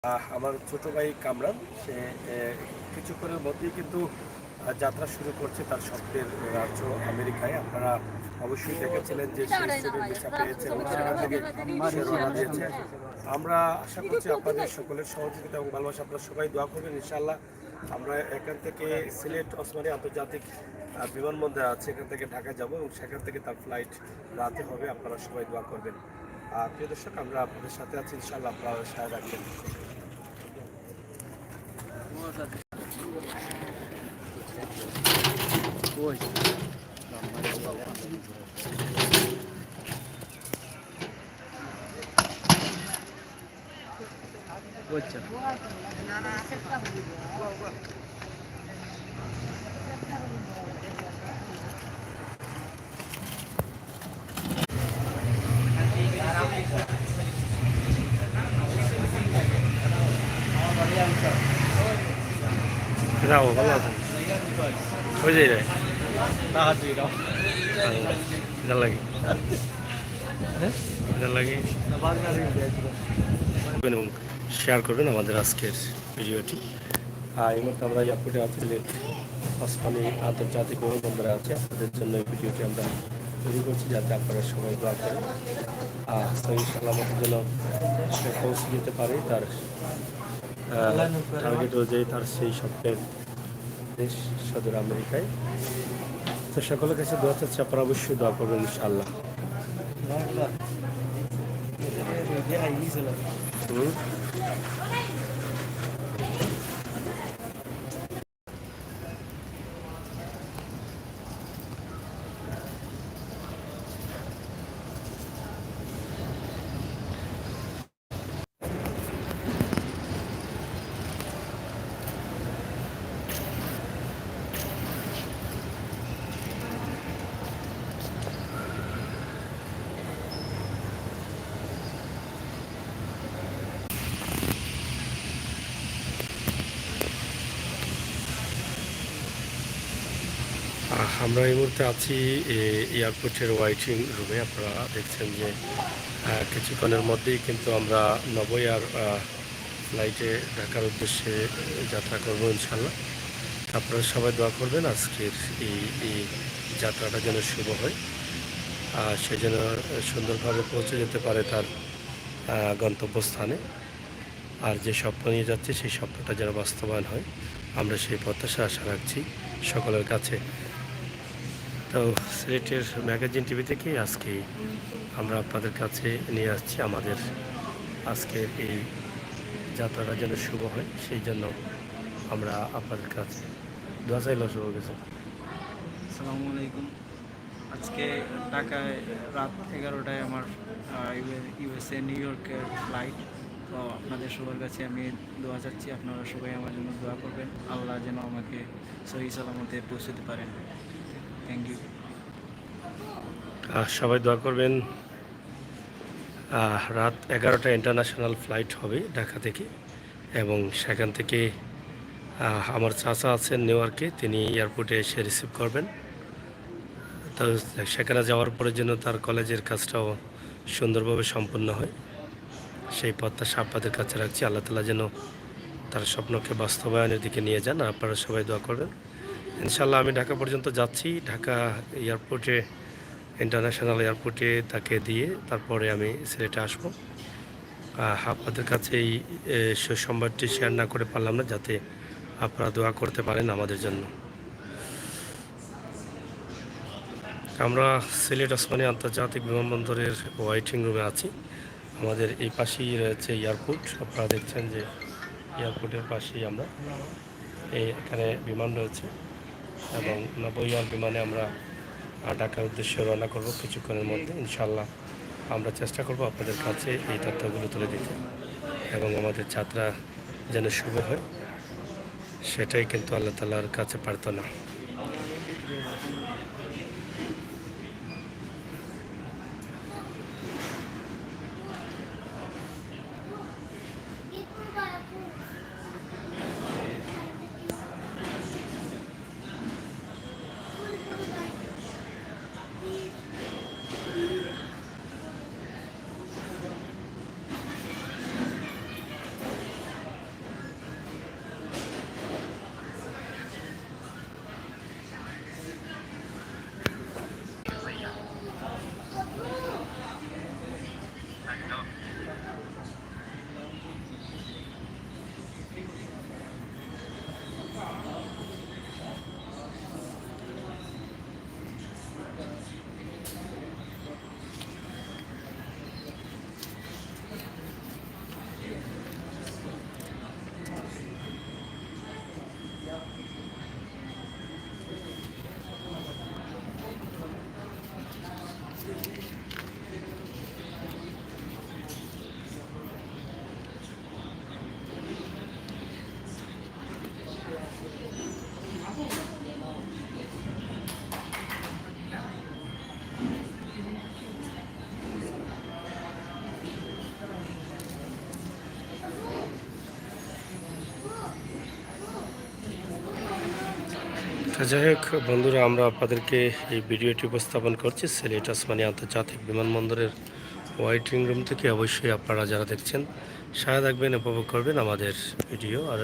আমার ছোট ভাই কামরান সে কিছুক্ষণের মধ্যেই কিন্তু যাত্রা শুরু করছে তার স্বপ্নের রাজ্য আমেরিকায়। আপনারা অবশ্যই দেখেছিলেন যে সে স্টুডেন্ট ভিসা পেয়েছে এবং সেখান থেকে সে রওনা দিয়েছে। আমরা আশা করছি আপনাদের সকলের সহযোগিতা এবং ভালোবাসা, আপনারা সবাই দোয়া করবেন ইনশাআল্লাহ। আমরা এখান থেকে সিলেট ওসমানী আন্তর্জাতিক বিমানবন্দর আছে, এখান থেকে ঢাকা যাব এবং সেখান থেকে তার ফ্লাইট রাতে হবে। আপনারা সবাই দোয়া করবেন। প্রিয় দর্শক, আমরা আপনাদের সাথে আছি ইনশাআল্লাহ, আপনারা সাহায্য রাখবেন। ভালো আছেন? হয়ে যায় রে লাগে লাগে এবং শেয়ার করবেন আমাদের আজকের ভিডিওটি। এই মুহূর্তে আমরা এয়ারপোর্টে আছি, ওসমানী আন্তর্জাতিক বিমানবন্দরে আছে। আপনাদের জন্য এই ভিডিওটি আমরা তৈরি করছি যাতে আপনারা সবাই দোয়া করেন সহি সালামতের জন্য সে পৌঁছে যেতে পারে তার টার্গেট অনুযায়ী, তার সেই স্বপ্নের দেশ সদর আমেরিকায়। তো সকলের কাছে দোয়া চাচ্ছি, আপনারা অবশ্যই দোয়া করবেন ইনশাআল্লাহ। আমরা এই মুহূর্তে আছি এয়ারপোর্টের ওয়েটিং রুমে। আপনারা দেখছেন যে কিছুক্ষণের মধ্যেই কিন্তু আমরা নবই আর ফ্লাইটে ঢাকার উদ্দেশ্যে যাত্রা করবো ইনশাল্লাহ। আপনারা সবাই দোয়া করবেন আজকের এই যাত্রাটা যেন শুভ হয়, সে যেন সুন্দরভাবে পৌঁছে যেতে পারে তার গন্তব্যস্থানে। আর যে স্বপ্ন নিয়ে যাচ্ছে সেই স্বপ্নটা যেন বাস্তবায়ন হয়, আমরা সেই প্রত্যাশা আশা রাখছি সকলের কাছে। তো সিলেটের ম্যাগাজিন টিভি থেকে আজকে আমরা আপনাদের কাছে নিয়ে আসছি আমাদের আজকের এই যাত্রাটা যেন শুভ হয়, সেই জন্য আমরা আপনাদের কাছে দোয়া চাইলেও শুভ গেছে। আসসালামু আলাইকুম। আজকে ঢাকায় রাত 11টায় আমার ইউএসএ নিউ ইয়র্কের ফ্লাইট। তো আপনাদের সবার কাছে আমি দোয়া চাচ্ছি, আপনারা সবাই আমার জন্য দোয়া করবেন, আল্লাহ যেন আমাকে সহি সালামতে পৌঁছতে পারেন। Thank you. সবাই দোয়া করবেন। রাত 11টা ইন্টারন্যাশনাল ফ্লাইট হবে ঢাকা থেকে, এবং সেখান থেকে আমার চাচা আছেন নিউ ইয়র্কে, তিনি এয়ারপোর্টে এসে রিসিভ করবেন। তো সেখানে যাওয়ার পরে যেন তার কলেজের কাজটাও সুন্দরভাবে সম্পন্ন হয়, সেই প্রত্যাশা আপনাদের কাছে রাখছি। আল্লাহ তাআলা যেন তার স্বপ্নকে বাস্তবায়নের দিকে নিয়ে যান। আপনারা সবাই দোয়া করবেন ইনশাআল্লাহ। আমি ঢাকা পর্যন্ত যাচ্ছি, ঢাকা এয়ারপোর্টে ইন্টারন্যাশনাল এয়ারপোর্টে তাকে দিয়ে তারপরে আমি সিলেটে আসবো। আপনাদের কাছে এই সুসংবাদটি শেয়ার না করে পারলাম না, যাতে আপনারা দোয়া করতে পারেন আমাদের জন্য। আমরা সিলেট ওসমানী আন্তর্জাতিক বিমানবন্দরের ওয়েটিং রুমে আছি। আমাদের এই পাশেই রয়েছে এয়ারপোর্ট। আপনারা দেখছেন যে এয়ারপোর্টের পাশেই আমরা এখানে বিমান রয়েছে, এবং নবইয়ার বিমানে আমরা ঢাকার উদ্দেশ্যে রওনা করব কিছুক্ষণের মধ্যে ইনশাআল্লাহ। আমরা চেষ্টা করব আপনাদের কাছে এই তথ্যগুলো তুলে দিতে, এবং আমাদের যাত্রা যেন শুভ হয়, সেটাই কিন্তু আল্লাহ তাআলার কাছে প্রার্থনা। যাই হোক বন্ধুরা, আমরা আপনাদেরকে এই ভিডিওটি উপস্থাপন করছি সিলেট ওসমানী আন্তর্জাতিক বিমানবন্দরের ওয়াইটিং রুম থেকে। অবশ্যই আপনারা যারা দেখছেন সাথে থাকবেন, উপভোগ করবেন আমাদের ভিডিও। আর